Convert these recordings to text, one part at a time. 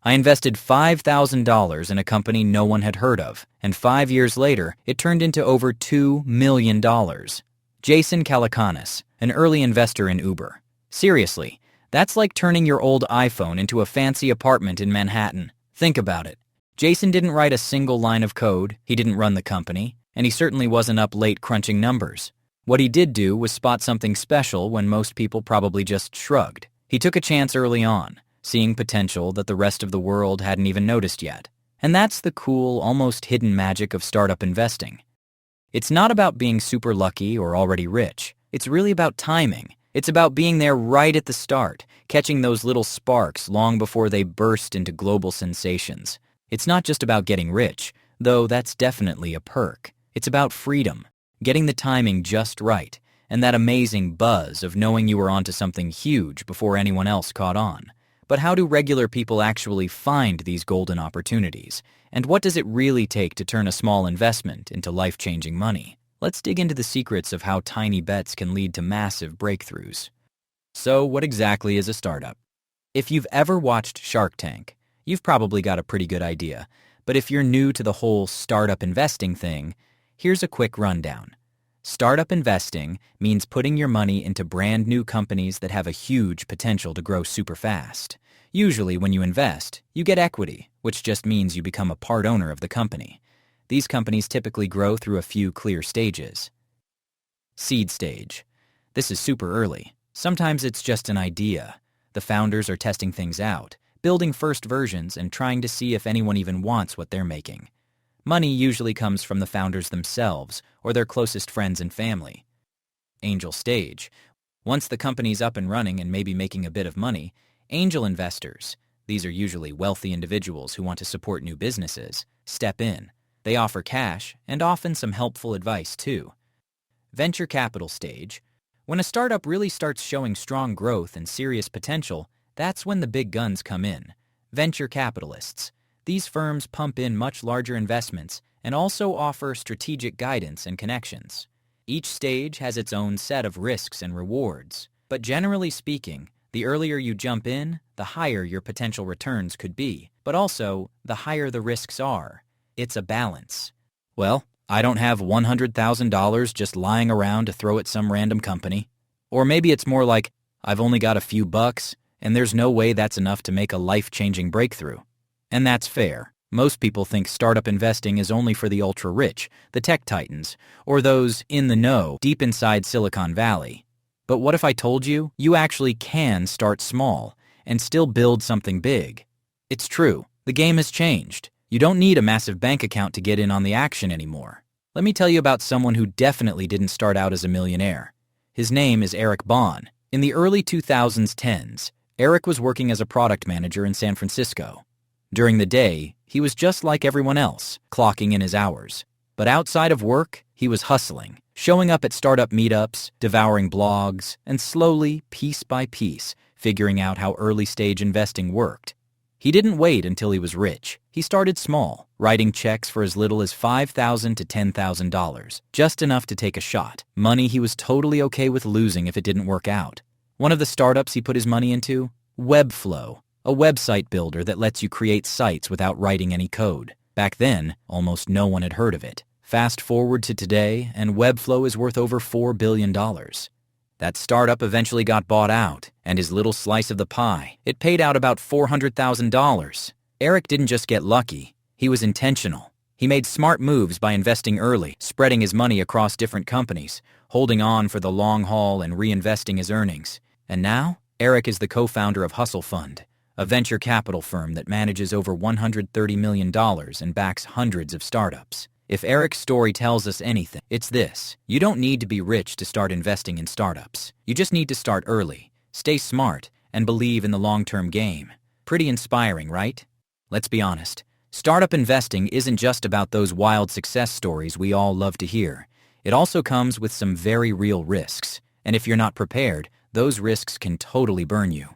I invested $5,000 in a company no one had heard of, and 5 years later, it turned into over $2 million. Jason Calacanis, an early investor in Uber. Seriously, that's like turning your old iPhone into a fancy apartment in Manhattan. Think about it. Jason didn't write a single line of code, he didn't run the company, and he certainly wasn't up late crunching numbers. What he did do was spot something special when most people probably just shrugged. He took a chance early on, seeing potential that the rest of the world hadn't even noticed yet. And that's the cool, almost hidden magic of startup investing. It's not about being super lucky or already rich. It's really about timing. It's about being there right at the start, catching those little sparks long before they burst into global sensations. It's not just about getting rich, though that's definitely a perk. It's about freedom, getting the timing just right, and that amazing buzz of knowing you were onto something huge before anyone else caught on. But how do regular people actually find these golden opportunities? And what does it really take to turn a small investment into life-changing money? Let's dig into the secrets of how tiny bets can lead to massive breakthroughs. So, what exactly is a startup? If you've ever watched Shark Tank, you've probably got a pretty good idea. But if you're new to the whole startup investing thing, here's a quick rundown. Startup investing means putting your money into brand new companies that have a huge potential to grow super fast. Usually when you invest, you get equity, which just means you become a part owner of the company. These companies typically grow through a few clear stages. Seed stage. This is super early. Sometimes it's just an idea. The founders are testing things out, building first versions and trying to see if anyone even wants what they're making. Money usually comes from the founders themselves or their closest friends and family. Angel stage. Once the company's up and running and maybe making a bit of money, angel investors, these are usually wealthy individuals who want to support new businesses, step in. They offer cash and often some helpful advice too. Venture capital stage. When a startup really starts showing strong growth and serious potential, that's when the big guns come in. Venture capitalists. These firms pump in much larger investments and also offer strategic guidance and connections. Each stage has its own set of risks and rewards, but generally speaking, the earlier you jump in, the higher your potential returns could be, but also the higher the risks are. It's a balance. Well, I don't have $100,000 just lying around to throw at some random company. Or maybe it's more like, I've only got a few bucks, and there's no way that's enough to make a life-changing breakthrough. And that's fair. Most people think startup investing is only for the ultra-rich, the tech titans, or those in the know deep inside Silicon Valley. But what if I told you, you actually can start small and still build something big? It's true. The game has changed. You don't need a massive bank account to get in on the action anymore. Let me tell you about someone who definitely didn't start out as a millionaire. His name is Eric Bahn. In the early 2010s, Eric was working as a product manager in San Francisco. During the day, he was just like everyone else, clocking in his hours. But outside of work, he was hustling, showing up at startup meetups, devouring blogs, and slowly, piece by piece, figuring out how early-stage investing worked. He didn't wait until he was rich. He started small, writing checks for as little as $5,000 to $10,000, just enough to take a shot. Money he was totally okay with losing if it didn't work out. One of the startups he put his money into? Webflow, a website builder that lets you create sites without writing any code. Back then, almost no one had heard of it. Fast forward to today, and Webflow is worth over $4 billion. That startup eventually got bought out, and his little slice of the pie, it paid out about $400,000. Eric didn't just get lucky, he was intentional. He made smart moves by investing early, spreading his money across different companies, holding on for the long haul and reinvesting his earnings. And now, Eric is the co-founder of Hustle Fund, a venture capital firm that manages over $130 million and backs hundreds of startups. If Eric's story tells us anything, it's this. You don't need to be rich to start investing in startups. You just need to start early, stay smart, and believe in the long-term game. Pretty inspiring, right? Let's be honest. Startup investing isn't just about those wild success stories we all love to hear. It also comes with some very real risks. And if you're not prepared, those risks can totally burn you.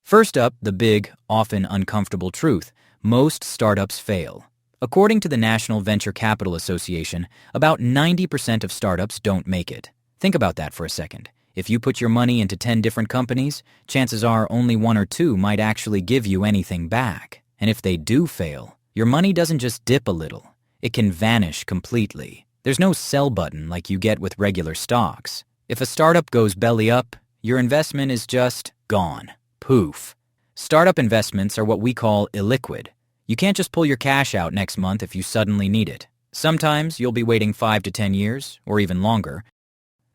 First up, the big, often uncomfortable truth. Most startups fail. According to the National Venture Capital Association, about 90% of startups don't make it. Think about that for a second. If you put your money into 10 different companies, chances are only 1 or 2 might actually give you anything back. And if they do fail, your money doesn't just dip a little. It can vanish completely. There's no sell button like you get with regular stocks. If a startup goes belly up, your investment is just gone. Poof. Startup investments are what we call illiquid. You can't just pull your cash out next month if you suddenly need it. Sometimes you'll be waiting 5 to 10 years, or even longer.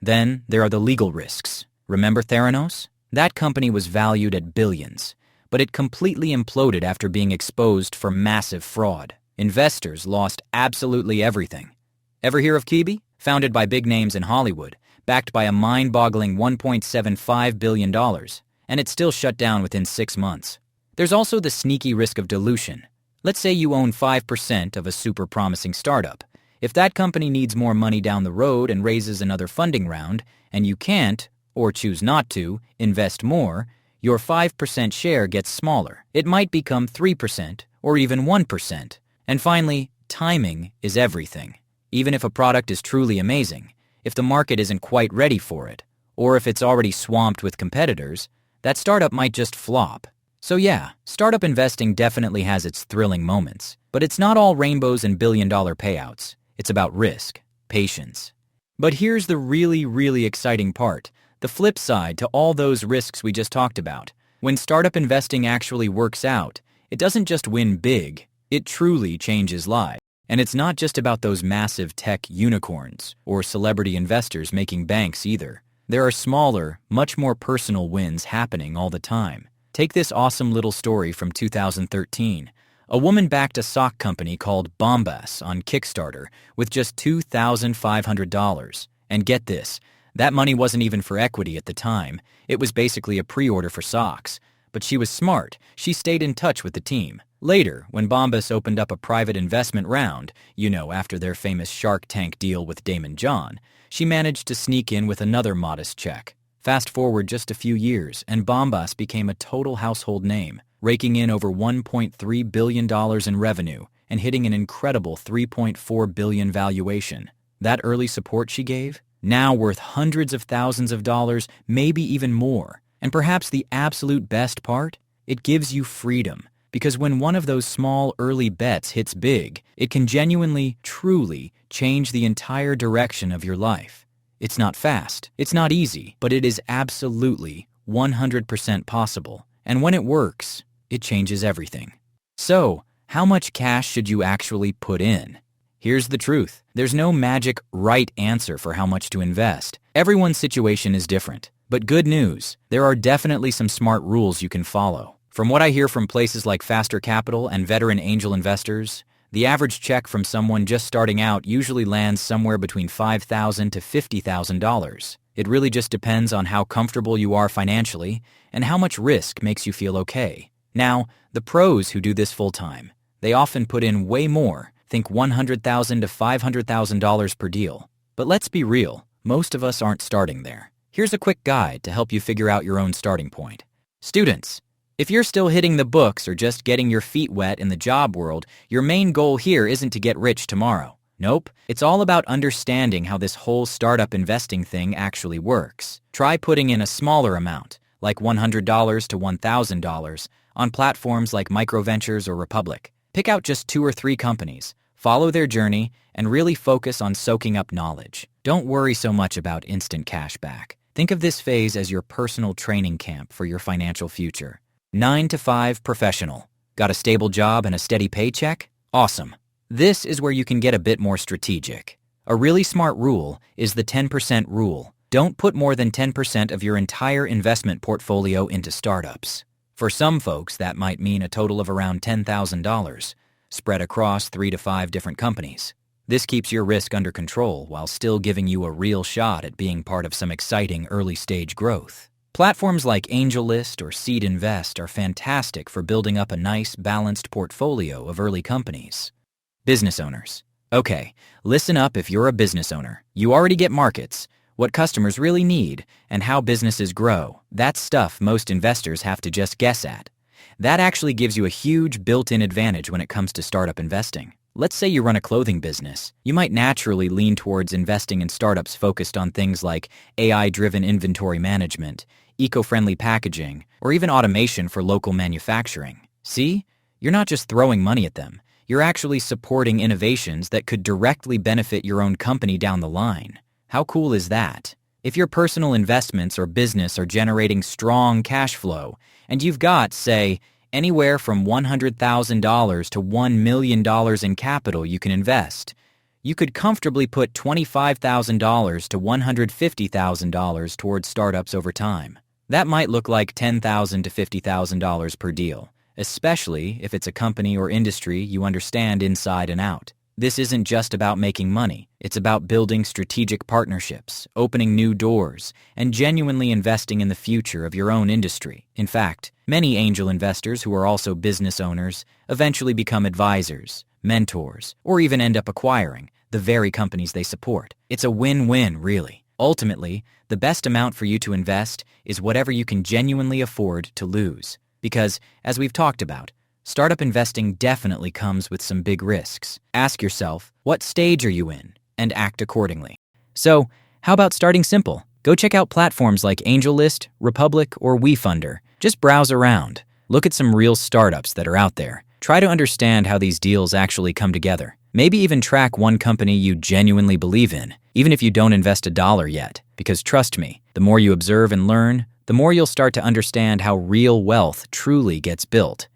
Then there are the legal risks. Remember Theranos? That company was valued at billions, but it completely imploded after being exposed for massive fraud. Investors lost absolutely everything. Ever hear of Kiwi? Founded by big names in Hollywood, backed by a mind-boggling $1.75 billion, and it still shut down within 6 months. There's also the sneaky risk of dilution. Let's say you own 5% of a super promising startup. If that company needs more money down the road and raises another funding round, and you can't, or choose not to, invest more, your 5% share gets smaller. It might become 3% or even 1%. And finally, timing is everything. Even if a product is truly amazing, if the market isn't quite ready for it, or if it's already swamped with competitors, that startup might just flop. So yeah, startup investing definitely has its thrilling moments, but it's not all rainbows and billion-dollar payouts. It's about risk, patience. But here's the really exciting part, the flip side to all those risks we just talked about. When startup investing actually works out, it doesn't just win big, it truly changes lives. And it's not just about those massive tech unicorns or celebrity investors making banks either. There are smaller, much more personal wins happening all the time. Take this awesome little story from 2013. A woman backed a sock company called Bombas on Kickstarter with just $2,500. And get this, that money wasn't even for equity at the time. It was basically a pre-order for socks. But she was smart. She stayed in touch with the team. Later, when Bombas opened up a private investment round, after their famous Shark Tank deal with Damon John, she managed to sneak in with another modest check. Fast forward just a few years, and Bombas became a total household name, raking in over $1.3 billion in revenue and hitting an incredible $3.4 billion valuation. That early support she gave? Now worth hundreds of thousands of dollars, maybe even more. And perhaps the absolute best part? It gives you freedom. Because when one of those small early bets hits big, it can genuinely, truly change the entire direction of your life. It's not fast, it's not easy, but it is absolutely 100% possible. And when it works, it changes everything. So, how much cash should you actually put in? Here's the truth. There's no magic right answer for how much to invest. Everyone's situation is different. But good news, there are definitely some smart rules you can follow. From what I hear from places like Faster Capital and veteran angel investors, the average check from someone just starting out usually lands somewhere between $5,000 to $50,000. It really just depends on how comfortable you are financially and how much risk makes you feel okay. Now, the pros who do this full-time, they often put in way more, think $100,000 to $500,000 per deal. But let's be real, most of us aren't starting there. Here's a quick guide to help you figure out your own starting point. Students, if you're still hitting the books or just getting your feet wet in the job world, your main goal here isn't to get rich tomorrow. Nope, it's all about understanding how this whole startup investing thing actually works. Try putting in a smaller amount, like $100 to $1,000, on platforms like Microventures or Republic. Pick out just 2 or 3 companies, follow their journey, and really focus on soaking up knowledge. Don't worry so much about instant cash back. Think of this phase as your personal training camp for your financial future. 9 to 5 professional. Got a stable job and a steady paycheck? Awesome. This is where you can get a bit more strategic. A really smart rule is the 10% rule. Don't put more than 10% of your entire investment portfolio into startups. For some folks, that might mean a total of around $10,000, spread across 3 to 5 different companies. This keeps your risk under control while still giving you a real shot at being part of some exciting early-stage growth. Platforms like AngelList or Seed Invest are fantastic for building up a nice, balanced portfolio of early companies. Business owners. Okay, listen up if you're a business owner. You already get markets, what customers really need, and how businesses grow. That's stuff most investors have to just guess at. That actually gives you a huge built-in advantage when it comes to startup investing. Let's say you run a clothing business. You might naturally lean towards investing in startups focused on things like AI-driven inventory management, eco-friendly packaging, or even automation for local manufacturing. See? You're not just throwing money at them. You're actually supporting innovations that could directly benefit your own company down the line. How cool is that? If your personal investments or business are generating strong cash flow, and you've got, say, anywhere from $100,000 to $1 million in capital you can invest, you could comfortably put $25,000 to $150,000 towards startups over time. That might look like $10,000 to $50,000 per deal, especially if it's a company or industry you understand inside and out. This isn't just about making money. It's about building strategic partnerships, opening new doors, and genuinely investing in the future of your own industry. In fact, many angel investors who are also business owners eventually become advisors, mentors, or even end up acquiring the very companies they support. It's a win-win, really. Ultimately, the best amount for you to invest is whatever you can genuinely afford to lose. Because, as we've talked about, startup investing definitely comes with some big risks. Ask yourself, what stage are you in, and act accordingly. So, how about starting simple? Go check out platforms like AngelList, Republic, or WeFunder. Just browse around. Look at some real startups that are out there. Try to understand how these deals actually come together. Maybe even track one company you genuinely believe in, even if you don't invest $1 yet. Because trust me, the more you observe and learn, the more you'll start to understand how real wealth truly gets built.